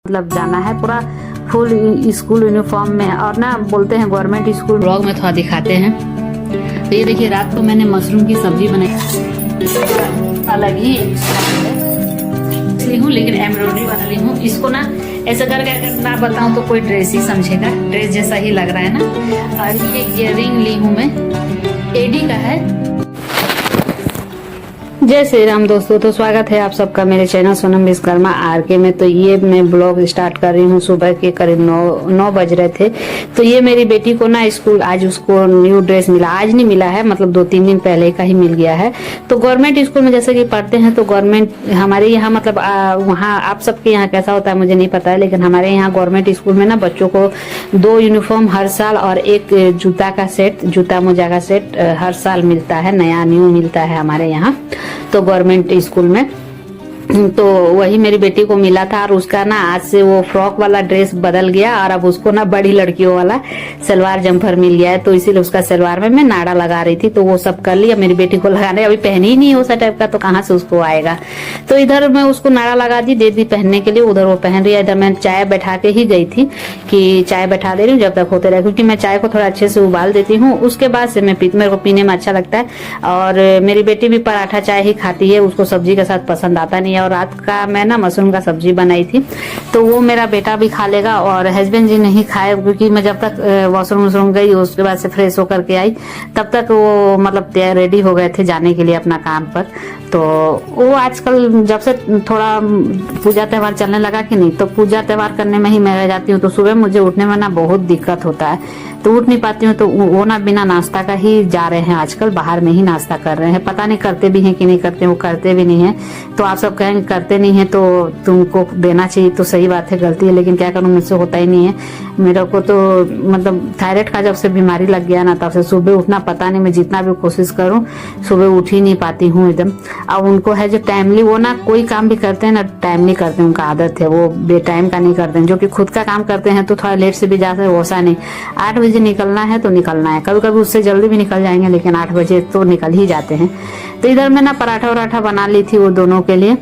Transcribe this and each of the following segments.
मतलब जाना है पूरा फुल स्कूल यूनिफॉर्म में। और ना बोलते हैं गवर्नमेंट स्कूल। ब्लॉग में थोड़ा दिखाते हैं। तो ये देखिए रात को मैंने मशरूम की सब्जी बनाई, अलग ही ली हूँ लेकिन एम्ब्रॉयडरी वाला ली हूँ। इसको ना ऐसा करके अगर ना बताऊँ तो कोई ड्रेस ही समझेगा, ड्रेस जैसा ही लग रहा है ना। और ये इयररिंग ली हूँ मैं, एडी का है। जय श्री राम दोस्तों, तो स्वागत है आप सबका मेरे चैनल सोनम विश्वकर्मा आरके में। तो ये मैं ब्लॉग स्टार्ट कर रही हूँ सुबह के करीब 9 बज रहे थे। तो ये मेरी बेटी को ना स्कूल आज उसको न्यू ड्रेस मिला, आज नहीं मिला है मतलब 2-3 दिन पहले का ही मिल गया है। तो गवर्नमेंट स्कूल में जैसे कि पढ़ते हैं तो गवर्नमेंट हमारे यहाँ मतलब वहाँ आप सबके यहाँ कैसा होता है मुझे नहीं पता है, लेकिन हमारे यहाँ गवर्नमेंट स्कूल में ना बच्चों को 2 यूनिफॉर्म हर साल और एक जूता का सेट, जूता मोजा का सेट हर साल मिलता है, नया न्यू मिलता है हमारे यहाँ तो गवर्नमेंट स्कूल में। तो वही मेरी बेटी को मिला था और उसका ना आज से वो फ्रॉक वाला ड्रेस बदल गया और अब उसको ना बड़ी लड़कियों वाला सलवार जम्फर मिल गया है। तो इसीलिए उसका सलवार में मैं नाड़ा लगा रही थी, तो वो सब कर लिया। मेरी बेटी को लगाने अभी पहनी ही नहीं उस टाइप का, तो कहाँ से उसको आएगा। तो इधर मैं उसको नाड़ा लगा दी, दे दी पहनने के लिए। उधर वो पहन रही है। इधर मैं चाय बैठा के ही गई थी कि चाय बैठा दे रही हूँ जब तक होते रहे, क्योंकि मैं चाय को थोड़ा अच्छे से उबाल देती हूँ, उसके बाद से मैं मेरे को पीने में अच्छा लगता है। और मेरी बेटी भी पराठा चाय ही खाती है, उसको सब्जी के साथ पसंद आता नहीं है। और रात का मैं ना मशरूम का सब्जी बनाई थी तो वो मेरा बेटा भी खा लेगा और हस्बैंड जी नहीं खाए, क्योंकि मैं जब तक वॉशरूम गई उसके बाद से फ्रेश होकर के आई तब तक वो मतलब रेडी हो गए थे जाने के लिए अपना काम पर। तो वो आजकल जब से थोड़ा पूजा त्यौहार चलने लगा कि नहीं, तो पूजा त्यौहार करने में ही मैं रह जाती हूँ। तो सुबह मुझे उठने में ना बहुत दिक्कत होता है, तो उठ नहीं पाती हूँ। तो वो ना बिना नाश्ता का ही जा रहे हैं आजकल, बाहर में ही नाश्ता कर रहे हैं। पता नहीं करते भी हैं कि नहीं करते, वो करते भी नहीं है। तो आप सब कहेंगे करते नहीं है तो तुमको देना चाहिए, तो सही बात है, गलती है, लेकिन क्या करूँ मुझसे होता ही नहीं है। मेरे को तो मतलब थायराइड का जब से बीमारी लग गया ना तब से सुबह उठना पता नहीं, मैं जितना भी कोशिश करूँ सुबह उठ ही नहीं पाती हूँ एकदम। अब उनको है जो टाइमली, वो ना कोई काम भी करते हैं ना टाइमली करते हैं, उनका आदत है, वो बेटाइम का नहीं करते हैं। जो कि खुद का काम करते हैं तो थोड़ा लेट से भी जा सकते, वैसा नहीं 8 बजे निकलना है तो निकलना है। कभी कभी उससे जल्दी भी निकल जाएंगे लेकिन 8 बजे तो निकल ही जाते हैं। तो इधर मैं ना पराठा वराठा बना ली थी वो दोनों के लिए,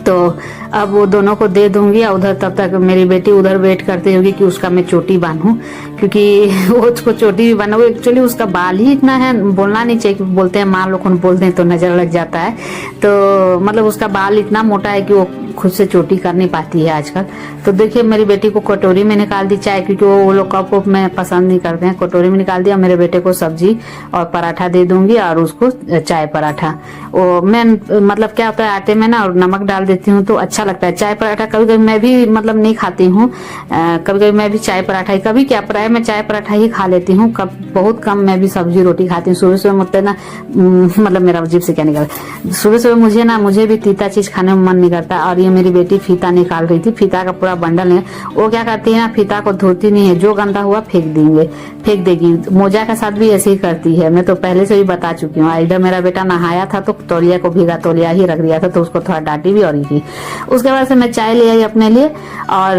तो अब वो दोनों को दे दूंगी। उधर तब तक मेरी बेटी उधर वेट करती होगी कि उसका मैं चोटी बांधूं, क्योंकि वो उसको चोटी भी बांधो। एक्चुअली उसका बाल ही इतना है, बोलना नहीं चाहिए, बोलते हैं माँ लोग बोलते हैं तो नजर लग जाता है। तो मतलब उसका बाल इतना मोटा है कि वो खुद से चोटी कर नहीं पाती है आजकल। तो देखिए मेरी बेटी को कटोरी में निकाल दी चाय, क्योंकि वो लोग कप वप में पसंद नहीं करते हैं। कटोरी में निकाल दिया। मेरे बेटे को सब्जी और पराठा दे दूंगी और उसको चाय पराठा। वो मैं मतलब क्या होता है आटे में ना और नमक डाल देती हूँ तो अच्छा लगता है चाय पराठा। कभी कभी मैं भी मतलब नहीं खाती हूँ, कभी कभी मैं भी चाय पराठा ही, कभी क्या प्राय मैं चाय पराठा ही खा लेती हूँ। बहुत कम मैं भी सब्जी रोटी खाती हूँ। सुबह सुबह मुझे ना मतलब मेरा अजीब से क्या निकल, सुबह सुबह मुझे भी तीता चीज खाने में मन नहीं करता। और ये मेरी बेटी फीता निकाल रही थी, फीता का पूरा बंडल है। वो क्या करती है ना, फीता को धोती नहीं है, जो गंदा हुआ फेंक देगी। मोजा के साथ भी ऐसे ही करती है, मैं तो पहले से ही बता चुकी हूँ। इधर मेरा बेटा नहाया था तो तौलिया को भीगा तौलिया ही रख दिया था, तो उसको थोड़ा डांटी भी और ही थी। उसके बाद से मैं चाय ले आई अपने लिए और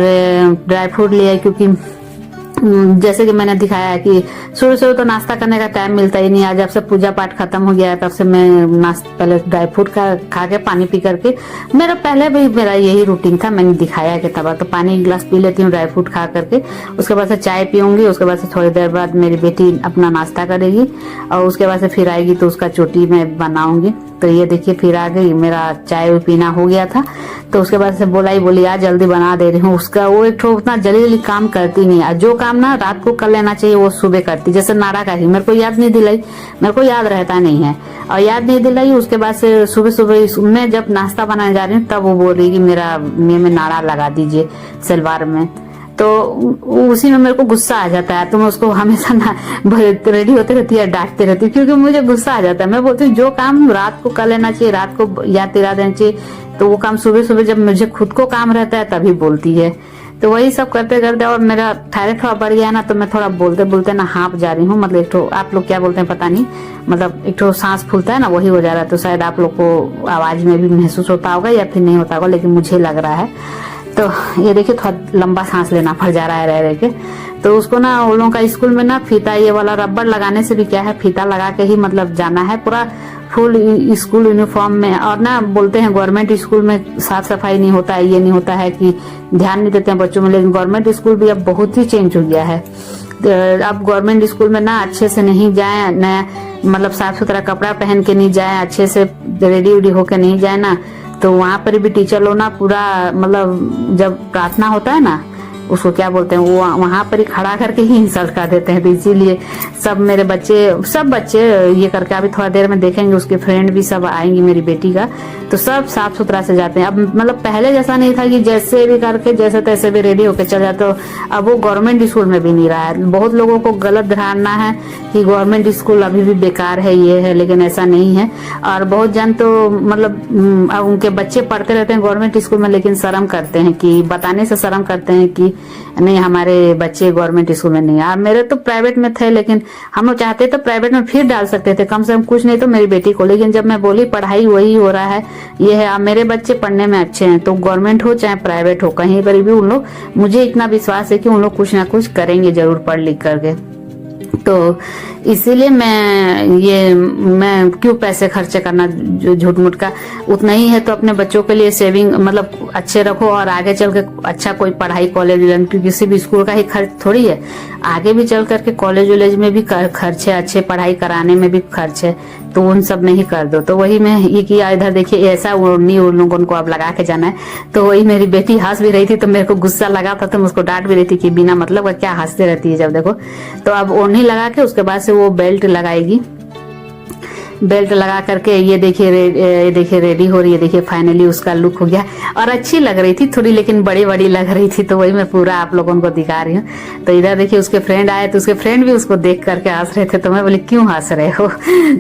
ड्राई फ्रूट ले आई, क्योंकि जैसे कि मैंने दिखाया है कि सुबह सुबह तो नाश्ता करने का टाइम मिलता ही नहीं है। जब से पूजा पाठ खत्म हो गया है तब से मैं पहले ड्राई फ्रूट खा के पानी पी करके, मेरा पहले भी मेरा यही रूटीन था, मैंने दिखाया है कि तब तो पानी एक गिलास पी लेती हूँ ड्राई फ्रूट खा करके। उसके बाद से चाय पीऊंगी, उसके बाद से थोड़ी देर बाद मेरी बेटी अपना नाश्ता करेगी और उसके बाद से फिर आएगी तो उसका चोटी मैं बनाऊंगी। तो ये देखिए फिर आ गई, मेरा चाय पीना हो गया था। तो उसके बाद से बोली आ जल्दी बना दे रही हूँ। उसका वो एक ठो उतना जल्दी काम करती नहीं है, जो काम ना रात को कर लेना चाहिए वो सुबह करती। जैसे नाड़ा का ही मेरे को याद नहीं दिलाई, मेरे को याद रहता नहीं है और याद नहीं दिलाई। उसके बाद से सुबह सुबह मैं जब नाश्ता बनाने जा रही हूँ तब वो बोल रही कि मेरा में नाड़ा लगा दीजिए सलवार में। तो उसी में मेरे को गुस्सा आ जाता है, तो मैं उसको हमेशा ना रेडी होते रहती है, डांटते रहती है, क्योंकि मुझे गुस्सा आ जाता है। मैं बोलती हूँ जो काम रात को कर लेना चाहिए, रात को याद दिला देना चाहिए, तो वो काम सुबह सुबह जब मुझे खुद को काम रहता है तभी बोलती है। तो वही सब करते करते और मेरा थायराइड थोड़ा बढ़ गया ना, तो मैं थोड़ा बोलते बोलते ना हाँप जा रही हूँ। मतलब एक ठो आप लोग क्या बोलते हैं पता नहीं, मतलब एक ठो सांस फूलता है ना वही हो जा रहा है। तो शायद आप लोग को आवाज में भी महसूस होता होगा या फिर नहीं होता होगा, लेकिन मुझे लग रहा है। तो ये देखिए थोड़ा लंबा सांस लेना पड़ जा रहा है रह के। तो उसको ना उन लोगों का स्कूल में ना फीता ये वाला रबड़ लगाने से भी क्या है, फीता लगा के ही मतलब जाना है, पूरा फुल स्कूल यूनिफॉर्म में। और ना बोलते हैं गवर्नमेंट स्कूल में साफ सफाई नहीं होता है, ये नहीं होता है कि ध्यान नहीं देते हैं बच्चों में, लेकिन गवर्नमेंट स्कूल भी अब बहुत ही चेंज हो गया है। अब गवर्नमेंट स्कूल में ना अच्छे से नहीं जाए, नया मतलब साफ सुथरा कपड़ा पहन के नहीं जाए, अच्छे से रेडी वेडी होके नहीं जाए ना, तो वहां पर भी टीचर लोग ना पूरा मतलब जब प्रार्थना होता है ना, उसको क्या बोलते हैं, वो वहां पर ही खड़ा करके ही इंसल्ट कर देते हैं। तो इसीलिए सब मेरे सब बच्चे ये करके, अभी थोड़ा देर में देखेंगे उसके फ्रेंड भी सब आएंगी मेरी बेटी का, तो सब साफ सुथरा से जाते हैं। अब मतलब पहले जैसा नहीं था कि जैसे भी करके जैसे तैसे भी रेडी होकर चल जाते हो, अब वो गवर्नमेंट स्कूल में भी नहीं रहा है। बहुत लोगों को गलत धारणा है कि गवर्नमेंट स्कूल अभी भी बेकार है, ये है, लेकिन ऐसा नहीं है। और बहुत जन तो मतलब उनके बच्चे पढ़ते रहते हैं गवर्नमेंट स्कूल में, लेकिन शर्म करते हैं, कि बताने से शर्म करते हैं कि नहीं हमारे बच्चे गवर्नमेंट स्कूल में नहीं है। मेरे तो प्राइवेट में थे, लेकिन हम लोग चाहते तो प्राइवेट में फिर डाल सकते थे, कम से कम कुछ नहीं तो मेरी बेटी को। लेकिन जब मैं बोली पढ़ाई वही हो रहा है, ये है, अब मेरे बच्चे पढ़ने में अच्छे हैं, तो गवर्नमेंट हो चाहे प्राइवेट हो, कहीं पर भी उन लोग, मुझे इतना विश्वास है कि उन लोग कुछ ना कुछ करेंगे जरूर पढ़ लिख करके। तो इसीलिए मैं क्यों पैसे खर्चे करना जो झूठ मूठ का, उतना ही है तो अपने बच्चों के लिए सेविंग मतलब अच्छे रखो, और आगे चल के अच्छा कोई पढ़ाई कॉलेज, क्योंकि किसी भी स्कूल का ही खर्च थोड़ी है, आगे भी चल करके कॉलेज वॉलेज में भी खर्च है, अच्छे पढ़ाई कराने में भी खर्च है, तो उन सब में ही कर दो। तो वही मैं ये किया, इधर देखिए ऐसा ओढ़नी उन लोगों को अब लगा के जाना है। तो वही मेरी बेटी हंस भी रही थी, तो मेरे को गुस्सा लगा था, तो मैं उसको डांट भी रही थी कि बिना मतलब का क्या हंसते रहती है जब देखो। तो अब ओढ़नी लगा के उसके बाद से वो बेल्ट लगाएगी, बेल्ट लगा करके ये देखिए रेडी हो रही है। देखिए फाइनली उसका लुक हो गया, और अच्छी लग रही थी थोड़ी, लेकिन बड़ी बड़ी लग रही थी, तो वही मैं पूरा आप लोगों को दिखा रही हूँ। तो इधर देखिए उसके फ्रेंड आए, तो उसके फ्रेंड भी उसको देख करके हंस रहे थे, तो मैं बोली क्यों हंस रहे हो।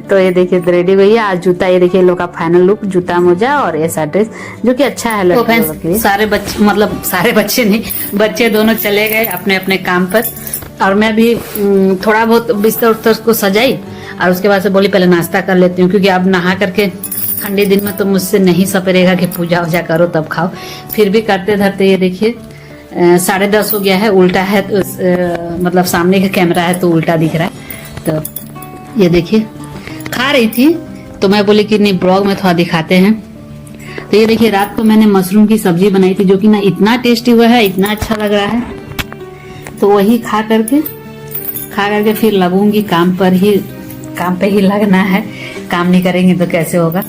तो ये देखिए रेडी हुई है। आज जूता, ये देखिए लोग का फाइनल लुक, जूता मोजा और ऐसा ड्रेस जो कि अच्छा है। तो सारे बच्चे मतलब सारे बच्चे नहीं, बच्चे दोनों चले गए अपने अपने काम पर, और मैं भी थोड़ा बहुत बिस्तर उस्तर को सजाई, और उसके बाद से बोली पहले नाश्ता कर लेती हूँ, क्योंकि अब नहा करके ठंडे दिन में तो मुझसे नहीं सपरेगा कि पूजा वूजा करो तब खाओ। फिर भी करते धरते ये देखिए 10:30 हो गया है, उल्टा है तो मतलब सामने का कैमरा है तो उल्टा दिख रहा है। तो ये देखिए खा रही थी, तो मैं बोली कि नहीं ब्लॉग में थोड़ा दिखाते हैं। तो ये देखिए रात को मैंने मशरूम की सब्जी बनाई थी, जो कि ना इतना टेस्टी हुआ है, इतना अच्छा लग रहा है। तो वही खा करके फिर लगूंगी काम पे ही लगना है। काम नहीं करेंगे तो कैसे होगा,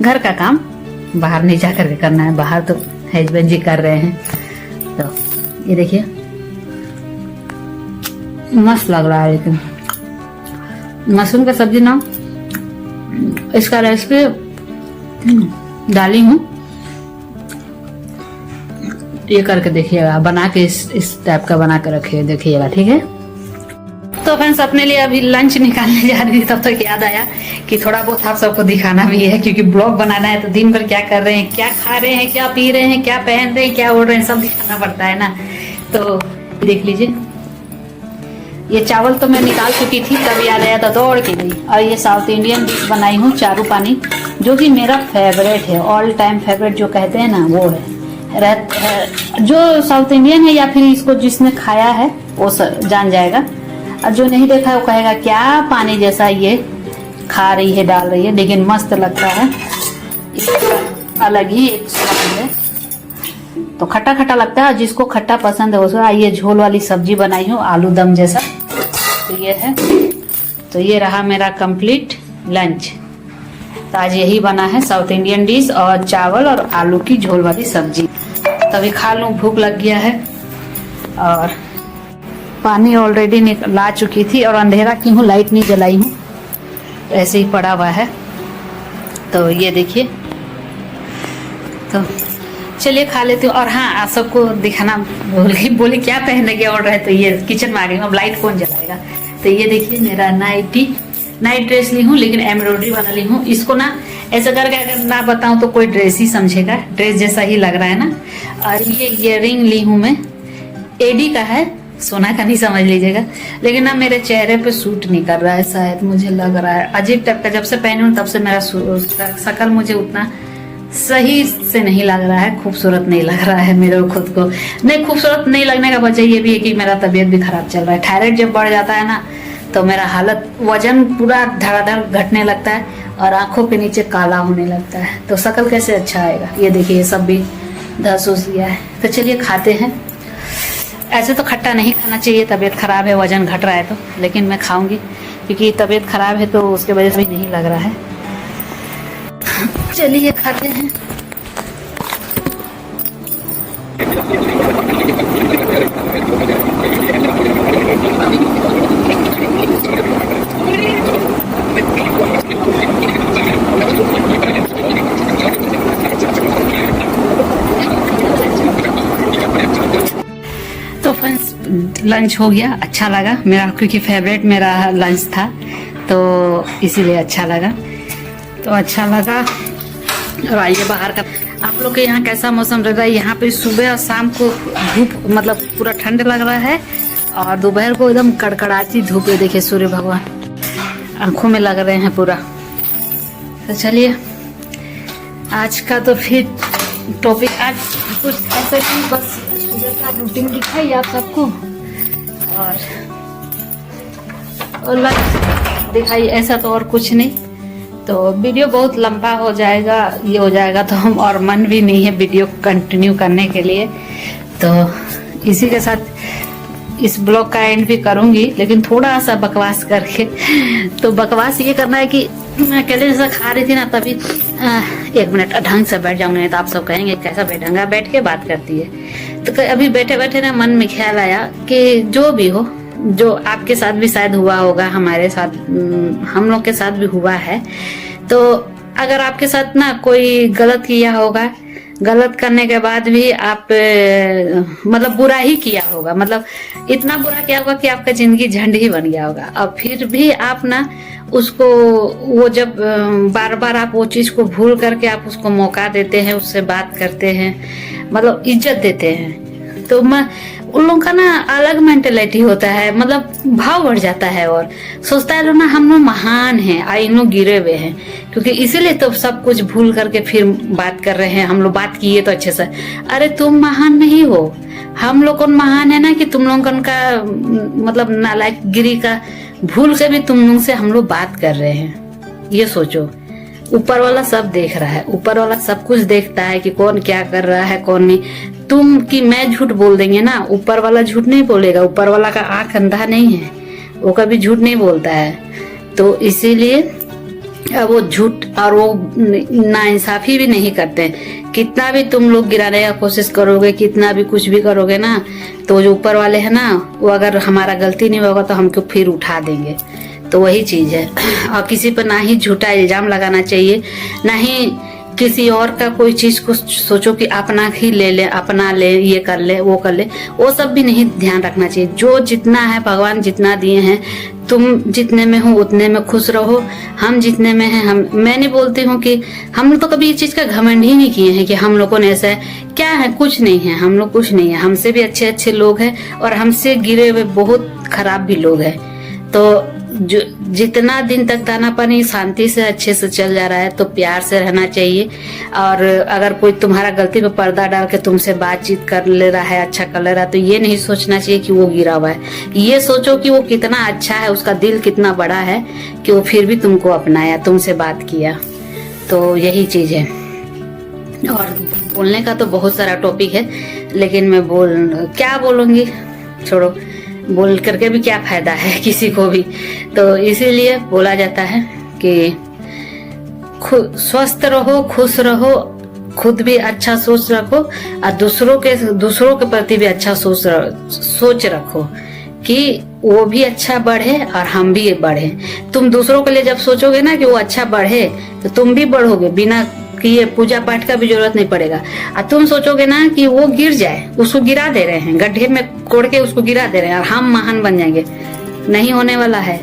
घर का काम बाहर नहीं जा करके करना है, बाहर तो हस्बैंड जी कर रहे हैं। तो ये देखिए मस्त लग रहा है, लेकिन मशरूम का सब्जी ना, इसका रेसिपी डाली हूँ, ये करके देखिएगा, बना के इस टाइप का बना के रखिए, देखिएगा, ठीक है। तो फ्रेंड्स अपने लिए अभी लंच निकालने जा रही थी, तब तक याद आया कि थोड़ा बहुत आप सबको दिखाना भी है, क्योंकि ब्लॉग बनाना है तो दिन भर क्या कर रहे हैं, क्या खा रहे हैं, क्या पी रहे हैं, क्या पहन रहे हैं, क्या ओढ़ रहे हैं, सब दिखाना पड़ता है ना। तो देख लीजिए, ये चावल तो मैं निकाल चुकी थी, तब याद आया था दौड़ के गई। और ये साउथ इंडियन डिश बनाई हूँ चारू पानी, जो कि मेरा फेवरेट है, ऑल टाइम फेवरेट जो कहते हैं ना वो है। जो साउथ इंडियन है या फिर इसको जिसने खाया है वो जान जाएगा, और जो नहीं देखा है वो कहेगा क्या पानी जैसा ये खा रही है, डाल रही है, लेकिन मस्त लगता है, अलग ही एक स्वाद है। तो खट्टा खट्टा लगता है, जिसको खट्टा पसंद है उसको। ये झोल वाली सब्जी बनाई हूँ आलू दम जैसा, तो ये है। तो ये रहा मेरा कंप्लीट लंच। तो आज यही बना है, साउथ इंडियन डिश और चावल और आलू की झोल वाली सब्जी। तभी खा लूं, भूख लग गया है। और पानी ऑलरेडी ला चुकी थी, और अंधेरा की हूँ, लाइट नहीं जलाई हूँ, ऐसे ही पड़ा हुआ है। तो ये देखिए, तो चलिए खा लेती हूँ। और हाँ, आप सबको दिखाना भूल गई, बोले क्या पहन गया ऑर्डर है, तो ये किचन में आ गई हूँ, अब लाइट कौन जलाएगा। तो ये देखिए मेरा नाइट ड्रेस ली हूँ, लेकिन एम्ब्रॉयडरी वाला ली हूँ। इसको ना ऐसा करके अगर ना बताऊं तो कोई ड्रेस ही समझेगा, ड्रेस जैसा ही लग रहा है ना। और ये इयररिंग ली हूँ मैं, एडी का है, सोना का नहीं समझ लीजिएगा, लेकिन ना मेरे चेहरे पे सूट नहीं कर रहा है, शायद मुझे लग रहा है अजीब टाइप का। जब से पहनी हूँ तब से मेरा शक्ल मुझे उतना सही से नहीं लग रहा है, खूबसूरत नहीं लग रहा है मेरे खुद को। नहीं, खूबसूरत नहीं लगने का वजह ये भी है कि मेरा तबीयत भी खराब चल रहा है। थायराइड जब बढ़ जाता है ना, तो मेरा हालत, वजन पूरा धड़ाधड़ घटने लगता है, और आंखों के नीचे काला होने लगता है, तो शक्ल कैसे अच्छा आएगा। ये देखिए ये सब भी धस उस गया है। तो चलिए खाते हैं। ऐसे तो खट्टा नहीं खाना चाहिए, तबीयत खराब है, वजन घट रहा है तो, लेकिन मैं खाऊंगी क्योंकि तबीयत खराब है तो उसके वजह से भी नहीं लग रहा है। चलिए खाते हैं। तो फ्रेंड्स लंच हो गया, अच्छा लगा मेरा, क्योंकि फेवरेट मेरा लंच था तो इसीलिए अच्छा लगा। तो अच्छा लगा। और आइए बाहर का, आप लोग के यहाँ कैसा मौसम रह रहा है। यहाँ पे सुबह और शाम को धूप मतलब पूरा ठंड लग रहा है और दोपहर को एकदम कड़कड़ाती धूप है। देखिए सूर्य भगवान आंखों में लग रहे हैं पूरा। तो चलिए आज का तो फिर टॉपिक आज कुछ ऐसा ही, बस सुबह का रूटीन दिखाई आप सबको और लंच दिखाई, ऐसा तो और कुछ नहीं। तो वीडियो बहुत लंबा हो जाएगा, ये हो जाएगा तो हम, और मन भी नहीं है वीडियो कंटिन्यू करने के लिए। तो इसी के साथ इस ब्लॉग का एंड भी करूंगी, लेकिन थोड़ा सा बकवास करके। तो बकवास ये करना है कि मैं अकेले जैसा खा रही थी ना, तभी 1 मिनट ढंग से बैठ जाऊंगी, नहीं तो आप सब कहेंगे कैसा बैठेंगा, बैठ के बात करती है। तो अभी बैठे बैठे ना मन में ख्याल आया कि जो भी हो, जो आपके साथ भी शायद हुआ होगा, हमारे साथ, हम लोग के साथ भी हुआ है। तो अगर आपके साथ ना कोई गलत किया होगा, गलत करने के बाद भी आप मतलब बुरा ही किया होगा, मतलब इतना बुरा किया होगा कि आपका जिंदगी झंड ही बन गया होगा, और फिर भी आप ना उसको, वो जब बार बार आप वो चीज को भूल करके आप उसको मौका देते हैं, उससे बात करते हैं, मतलब इज्जत देते हैं, तो मैं उन लोगों का ना अलग मेंटेलिटी होता है, मतलब भाव बढ़ जाता है और सोचता है लोग ना हम लोग महान हैं, आई इन लोग गिरे हुए हैं, क्योंकि इसीलिए तो सब कुछ भूल करके फिर बात कर रहे हैं। हम लोग बात किए तो अच्छे से, अरे तुम महान नहीं हो, हम लोग कौन महान है ना कि तुम लोगों का मतलब नालायकगिरी का भूल से भी तुम लोग से हम लोग बात कर रहे हैं। ये सोचो, ऊपर वाला सब देख रहा है, ऊपर वाला सब कुछ देखता है कि कौन क्या कर रहा है कौन नहीं। तुम कि मैं झूठ बोल देंगे ना, ऊपर वाला झूठ नहीं बोलेगा, ऊपर वाला का आंख अंधा नहीं है, वो कभी झूठ नहीं बोलता है। तो इसीलिए वो झूठ और वो नाइंसाफी भी नहीं करते। कितना भी तुम लोग गिराने का कोशिश करोगे, कितना भी कुछ भी करोगे ना, तो जो ऊपर वाले है ना, वो अगर हमारा गलती नहीं होगा तो हमको फिर उठा देंगे। तो वही चीज है। और किसी पर ना ही झूठा इल्जाम लगाना चाहिए, ना ही किसी और का कोई चीज को सोचो कि अपना ही ले ले, अपना ले, ये कर ले, वो कर ले, वो सब भी नहीं ध्यान रखना चाहिए। जो जितना है भगवान जितना दिए हैं, तुम जितने में हो उतने में खुश रहो, हम जितने में हैं हम। मैं नहीं बोलती हूँ कि हम लोग तो कभी ये चीज का घमंड ही नहीं किए हैं कि हम लोगों ने ऐसा है, क्या है, कुछ नहीं है, हम लोग कुछ नहीं है, हमसे भी अच्छे अच्छे लोग हैं और हमसे गिरे हुए बहुत खराब भी लोग हैं। तो जो जितना दिन तक दाना पानी शांति से अच्छे से चल जा रहा है तो प्यार से रहना चाहिए। और अगर कोई तुम्हारा गलती पे पर्दा डाल के तुमसे बातचीत कर ले रहा है, अच्छा कर ले रहा है, तो ये नहीं सोचना चाहिए कि वो गिरा हुआ है। ये सोचो कि वो कितना अच्छा है, उसका दिल कितना बड़ा है कि वो फिर भी तुमको अपनाया, तुमसे बात किया। तो यही चीज है। और बोलने का तो बहुत सारा टॉपिक है, लेकिन मैं क्या बोलूंगी, छोड़ो, बोल करके भी क्या फायदा है किसी को भी। तो इसीलिए बोला जाता है कि स्वस्थ रहो, खुश रहो, खुद भी अच्छा सोच रखो और दूसरों के प्रति भी अच्छा सोच रखो कि वो भी अच्छा बढ़े और हम भी बढ़े। तुम दूसरों के लिए जब सोचोगे ना कि वो अच्छा बढ़े, तो तुम भी बढ़ोगे, बिना कि ये पूजा पाठ का भी जरूरत नहीं पड़ेगा। और तुम सोचोगे ना कि वो गिर जाए, उसको गिरा दे रहे हैं, गड्ढे में कोड़ के उसको गिरा दे रहे हैं और हम महान बन जाएंगे, नहीं होने वाला है।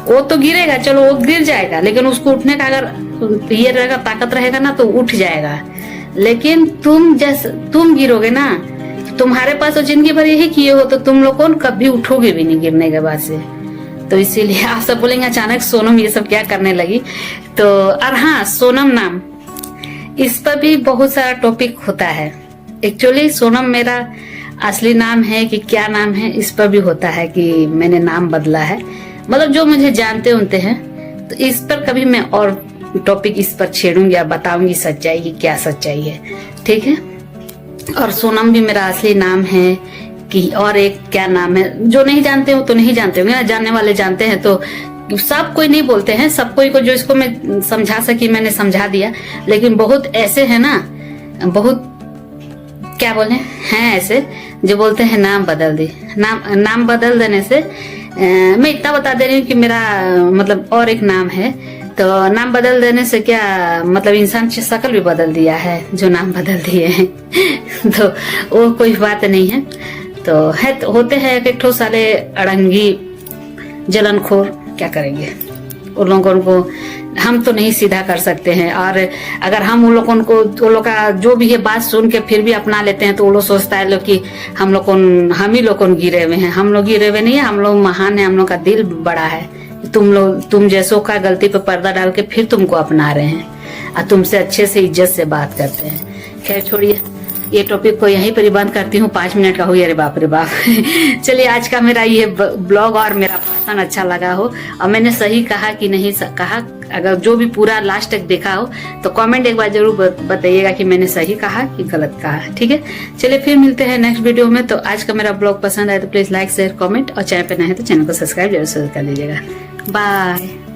वो तो गिरेगा, चलो वो गिर जाएगा, लेकिन उसको उठने का अगर ये रहेगा, ताकत रहेगा ना, तो उठ जाएगा। लेकिन तुम गिरोगे ना, तुम्हारे पास तो जिंदगी भर यही किए हो, तो तुम लोग कौन कभी उठोगे भी नहीं गिरने के बाद से। तो इसीलिए आप सब बोलेंगे अचानक सोनम ये सब क्या करने लगी। तो और हाँ, सोनम नाम, इस पर भी बहुत सारा टॉपिक होता है। एक्चुअली सोनम मेरा असली नाम है कि क्या नाम है, इस पर भी होता है कि मैंने नाम बदला है। मतलब जो मुझे जानते होते हैं, तो इस पर कभी मैं और टॉपिक इस पर छेड़ूंगी और बताऊंगी सच्चाई की क्या सच्चाई है, ठीक है। और सोनम भी मेरा असली नाम है कि और एक क्या नाम है, जो नहीं जानते हो तो नहीं जानते होंगे ना, जानने वाले जानते हैं। तो सब कोई नहीं बोलते हैं, सब कोई को जो इसको मैं समझा सकी मैंने समझा दिया, लेकिन बहुत ऐसे है ना, बहुत क्या बोले हैं ऐसे जो बोलते हैं नाम बदल दी। नाम बदल देने से मैं इतना बता दे रही हूँ कि मेरा मतलब और एक नाम है, तो नाम बदल देने से क्या मतलब इंसान की शक्ल भी बदल दिया है जो नाम बदल दिए हैं तो वो कोई बात नहीं है। तो है तो होते हैं एक ठो साले अड़ंगी जलनखोर, क्या करेंगे उन लोगों को हम तो नहीं सीधा कर सकते हैं। और अगर हम उन लोगों को उन लोग का जो भी है बात सुन के फिर भी अपना लेते हैं तो वो लोग सोचता है लोग कि हम ही लोग गिरे हुए हैं। हम लोग गिरे हुए नहीं है, हम लोग महान है, हम लोग का दिल बड़ा है। तुम जैसों का गलती पे पर्दा डाल के फिर तुमको अपना रहे हैं और तुमसे अच्छे से इज्जत से बात करते हैं। खैर छोड़िए, ये टॉपिक को यहीं पर ही बंद करती हूँ, 5 मिनट का हो गया, अरे बाप रे बाप चलिए आज का मेरा ये ब्लॉग और मेरा भाषण अच्छा लगा हो और मैंने सही कहा कि नहीं कहा, अगर जो भी पूरा लास्ट तक देखा हो तो कमेंट एक बार जरूर बताइएगा कि मैंने सही कहा कि गलत कहा, ठीक है। चलिए फिर मिलते हैं नेक्स्ट वीडियो में। तो आज का मेरा ब्लॉग पसंद आए तो प्लीज लाइक शेयर कमेंट और चैनल पे नए हैं तो चैनल को सब्सक्राइब जरूर कर लीजिएगा। बाय।